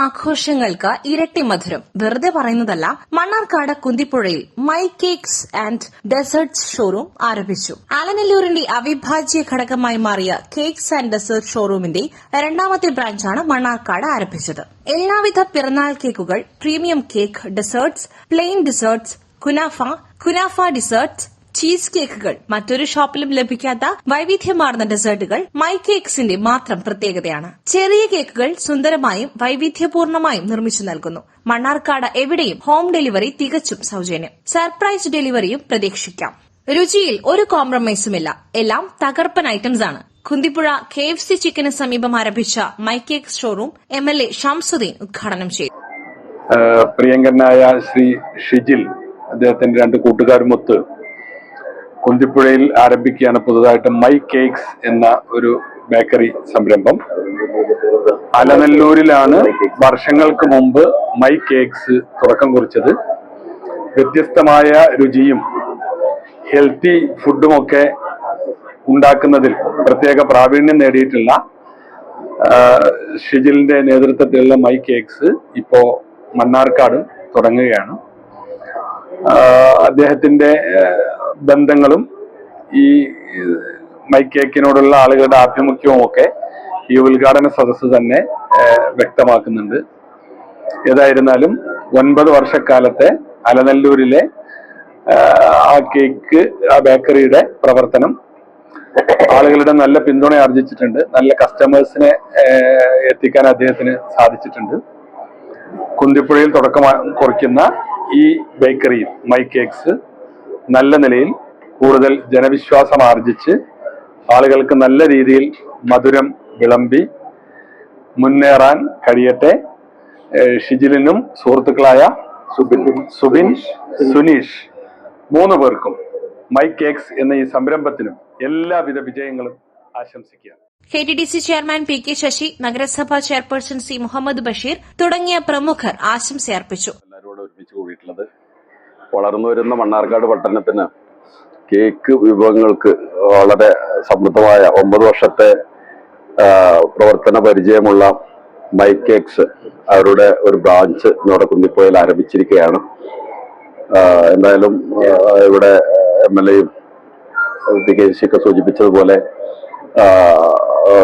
ആഘോഷങ്ങൾക്ക് ഇരട്ടി മധുരം വെറുതെ പറയുന്നതല്ല. മണ്ണാർക്കാട് കുന്തിപ്പുഴയിൽ my cakes and desserts showroom ആരംഭിച്ചു. ആലനല്ലൂരിന്റെ അവിഭാജ്യ ഘടകമായി മാറിയ കേക്സ് ആൻഡ് ഡെസേർട്ട് ഷോറൂമിന്റെ രണ്ടാമത്തെ ബ്രാഞ്ചാണ് മണ്ണാർക്കാട് ആരംഭിച്ചത്. എല്ലാവിധ പിറന്നാൾ കേക്കുകൾ, premium cake, desserts, plain desserts, കുനാഫ ഡെസേർട്സ്, ചീസ് കേക്കുകൾ, മറ്റൊരു ഷോപ്പിലും ലഭിക്കാത്ത വൈവിധ്യമാർന്ന ഡെസേർട്ടുകൾ മൈ കേക്സിന്റെ മാത്രം പ്രത്യേകതയാണ്. ചെറിയ കേക്കുകൾ സുന്ദരമായും വൈവിധ്യപൂർണമായും നിർമ്മിച്ചു നൽകുന്നു. മണ്ണാർക്കാട് എവിടെയും ഹോം ഡെലിവറി തികച്ചും സൌജന്യം. സർപ്രൈസ് ഡെലിവറിയും പ്രതീക്ഷിക്കാം. രുചിയിൽ ഒരു കോംപ്രമൈസുമില്ല. എല്ലാം തകർപ്പൻ ഐറ്റംസ് ആണ്. കുന്തിപ്പുഴ KFC ചിക്കന് സമീപം ആരംഭിച്ച my cake showroom MLA Shamsudheen ഉദ്ഘാടനം ചെയ്തു. പ്രിയങ്കരനായ ശ്രീ ഷിജിൽ അദ്ദേഹത്തിന്റെ രണ്ട് കൂട്ടുകാരുമൊത്ത് കുന്തിപ്പുഴയിൽ ആരംഭിക്കുകയാണ് പുതുതായിട്ട് മൈ കേക്സ് എന്ന ഒരു ബേക്കറി സംരംഭം. അലനല്ലൂരിലാണ് വർഷങ്ങൾക്ക് മുമ്പ് മൈ കേക്സ് തുടക്കം കുറിച്ചത്. വ്യത്യസ്തമായ രുചിയും ഹെൽത്തി ഫുഡുമൊക്കെ ഉണ്ടാക്കുന്നതിൽ പ്രത്യേക പ്രാവീണ്യം നേടിയിട്ടുള്ള ഷിജിലിന്റെ നേതൃത്വത്തിലുള്ള മൈ കേക്സ് ഇപ്പോ മണ്ണാർക്കാട് തുടങ്ങുകയാണ്. അദ്ദേഹത്തിന്റെ ബന്ധങ്ങളും ഈ മൈ കേക്കിനോടുള്ള ആളുകളുടെ ആഭിമുഖ്യവും ഒക്കെ ഈ ഉദ്ഘാടന സദസ്സ് തന്നെ വ്യക്തമാക്കുന്നുണ്ട്. ഏതായിരുന്നാലും 9 വർഷക്കാലത്തെ അലനല്ലൂരിലെ ആ കേക്ക്, ആ ബേക്കറിയുടെ പ്രവർത്തനം ആളുകളുടെ നല്ല പിന്തുണ ആർജിച്ചിട്ടുണ്ട്. നല്ല കസ്റ്റമേഴ്സിനെ എത്തിക്കാൻ അദ്ദേഹത്തിന് സാധിച്ചിട്ടുണ്ട്. കുന്തിപ്പുഴയിൽ തുടക്കം കുറിക്കുന്ന ഈ ബേക്കറി മൈ കേക്സ് നല്ല നിലയിൽ കൂടുതൽ ജനവിശ്വാസം ആർജിച്ച് ആളുകൾക്ക് നല്ല രീതിയിൽ മധുരം വിളമ്പി മുന്നേറാൻ കഴിയട്ടെ. ഷിജിലിനും സുഹൃത്തുക്കളായ സുബിൻ, സുനീഷ് 3 പേർക്കും മൈ കേക്സ് എന്ന ഈ സംരംഭത്തിനും എല്ലാവിധ വിജയങ്ങളും ആശംസിക്കുകയാണ്. KTDC ചെയർമാൻ PK ശശി, നഗരസഭാ ചെയർപേഴ്സൺ C മുഹമ്മദ് ബഷീർ തുടങ്ങിയ പ്രമുഖർ ആശംസയർപ്പിച്ചു. എല്ലാവരോടും ഒരുമിച്ച് കൂടിയിട്ടുള്ളത് വളർന്നു വരുന്ന മണ്ണാർക്കാട് പട്ടണത്തിന് കേക്ക് വിഭവങ്ങൾക്ക് വളരെ സമൃദ്ധമായ 9 വർഷത്തെ പ്രവർത്തന പരിചയമുള്ള മൈ കേക്സ് അവരുടെ ഒരു ബ്രാഞ്ച് നമ്മുടെ കുന്തിപ്പുഴയിൽ ആരംഭിച്ചിരിക്കുകയാണ്. എന്തായാലും ഇവിടെ MLAയും PK ശശിയൊക്കെ സൂചിപ്പിച്ചതുപോലെ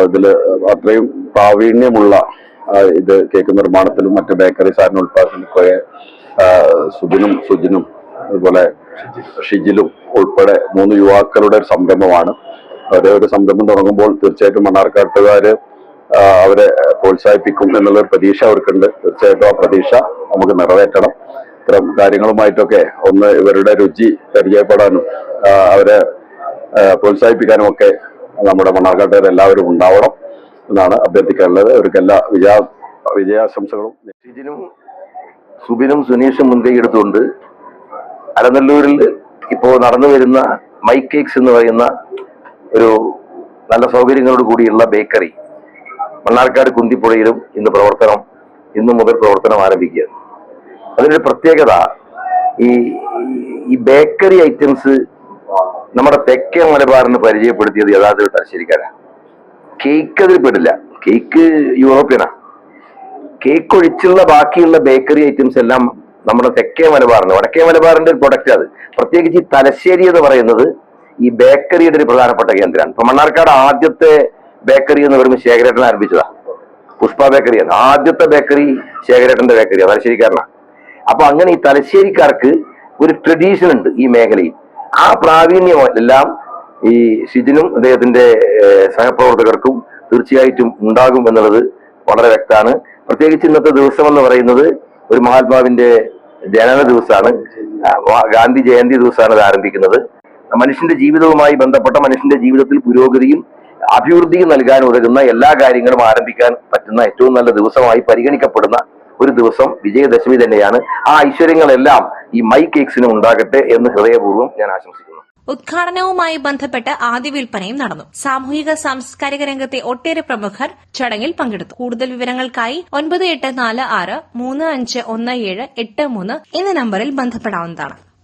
ഇതില് അത്രയും പ്രാവീണ്യമുള്ള ഇത് കേക്ക് നിർമ്മാണത്തിലും മറ്റ് ബേക്കറി സാധന ഉൽപ്പാദനത്തിലൊക്കെ സുബിനും സുജിനും അതുപോലെ ഷിജിലും ഉൾപ്പെടെ 3 യുവാക്കളുടെ ഒരു സംരംഭമാണ്. അവരെ ഒരു സംരംഭം തുടങ്ങുമ്പോൾ തീർച്ചയായിട്ടും മണ്ണാർക്കാട്ടുകാര് അവരെ പ്രോത്സാഹിപ്പിക്കും എന്നുള്ളൊരു പ്രതീക്ഷ അവർക്കുണ്ട്. തീർച്ചയായിട്ടും ആ പ്രതീക്ഷ നമുക്ക് നിറവേറ്റണം. ഇത്തരം കാര്യങ്ങളുമായിട്ടൊക്കെ ഒന്ന് ഇവരുടെ രുചി പരിചയപ്പെടാനും അവരെ പ്രോത്സാഹിപ്പിക്കാനും ഒക്കെ നമ്മുടെ മണ്ണാർക്കാട്ടുകാർ എല്ലാവരും ഉണ്ടാവണം എന്നാണ് അഭ്യർത്ഥിക്കാനുള്ളത്. അവർക്ക് എല്ലാ വിജയാശംസകളും. ഷിജിനും സുബിനും സുനീഷും മുൻകൈ എടുത്തുകൊണ്ട് അലനല്ലൂരിൽ ഇപ്പോൾ നടന്നു വരുന്ന മൈ കേക്സ് എന്ന് പറയുന്ന ഒരു നല്ല സൗകര്യങ്ങളോട് കൂടിയുള്ള ബേക്കറി മണ്ണാർക്കാട് കുന്തിപ്പുഴയിലും ഇന്നു മുതൽ പ്രവർത്തനം ആരംഭിക്കുകയാണ്. അതിനൊരു പ്രത്യേകത, ഈ ബേക്കറി ഐറ്റംസ് നമ്മുടെ തെക്കേ മലബാറിന് പരിചയപ്പെടുത്തിയത് യഥാർത്ഥ തലശ്ശേരിക്കാരാണ്. കേക്ക് അതിൽ പെടില്ല. കേക്ക് യൂറോപ്യനാണ്. കേക്ക് ഒഴിച്ചുള്ള ബാക്കിയുള്ള ബേക്കറി ഐറ്റംസ് എല്ലാം നമ്മുടെ തെക്കേ മലബാറിന്, വടക്കേ മലബാറിന്റെ ഒരു പ്രൊഡക്റ്റ്. അത് പ്രത്യേകിച്ച് ഈ തലശ്ശേരി എന്ന് പറയുന്നത് ഈ ബേക്കറിയുടെ ഒരു പ്രധാനപ്പെട്ട കേന്ദ്രമാണ്. ഇപ്പൊ മണ്ണാർക്കാട് ആദ്യത്തെ ബേക്കറി എന്ന് പറയുമ്പോൾ ശേഖരേട്ടൻ ആരംഭിച്ചതാ. പുഷ്പ ബേക്കറിയാണ് ആദ്യത്തെ ബേക്കറി. ശേഖരേട്ടന്റെ ബേക്കറിയാണ്, തലശ്ശേരിക്കാരനാണ്. അപ്പൊ അങ്ങനെ ഈ തലശ്ശേരിക്കാർക്ക് ഒരു ട്രഡീഷൻ ഉണ്ട് ഈ മേഖലയിൽ. ആ പ്രാവീണ്യം എല്ലാം ഈ ഷിജിനും അദ്ദേഹത്തിന്റെ സഹപ്രവർത്തകർക്കും തീർച്ചയായിട്ടും ഉണ്ടാകും എന്നുള്ളത് വളരെ വ്യക്തമാണ്. പ്രത്യേകിച്ച് ഇന്നത്തെ ദിവസം എന്ന് പറയുന്നത് ഒരു മഹാത്മാവിന്റെ ജനന ദിവസമാണ്, ഗാന്ധി ജയന്തി ദിവസമാണ് ഇത് ആരംഭിക്കുന്നത്. മനുഷ്യന്റെ ജീവിതവുമായി ബന്ധപ്പെട്ട മനുഷ്യന്റെ ജീവിതത്തിൽ പുരോഗതിയും അഭിവൃദ്ധിയും നൽകാൻ ഉതകുന്ന എല്ലാ കാര്യങ്ങളും ആരംഭിക്കാൻ പറ്റുന്ന ഏറ്റവും നല്ല ദിവസമായി പരിഗണിക്കപ്പെടുന്ന ഒരു ദിവസം വിജയദശമി തന്നെയാണ്. ആ ഐശ്വര്യങ്ങളെല്ലാം ഈ മൈ കേക്സിനും ഉണ്ടാകട്ടെ എന്ന് ഹൃദയപൂർവ്വം ഞാൻ ആശംസിക്കുന്നു. ഉദ്ഘാടനവുമായി ബന്ധപ്പെട്ട് ആദ്യ വിൽപ്പനയും നടന്നു. സാമൂഹിക സാംസ്കാരിക രംഗത്തെ ഒട്ടേറെ പ്രമുഖർ ചടങ്ങിൽ പങ്കെടുത്തു. കൂടുതൽ വിവരങ്ങൾക്കായി 9846 351783 എന്ന നമ്പറിൽ ബന്ധപ്പെടാവുന്നതാണ്.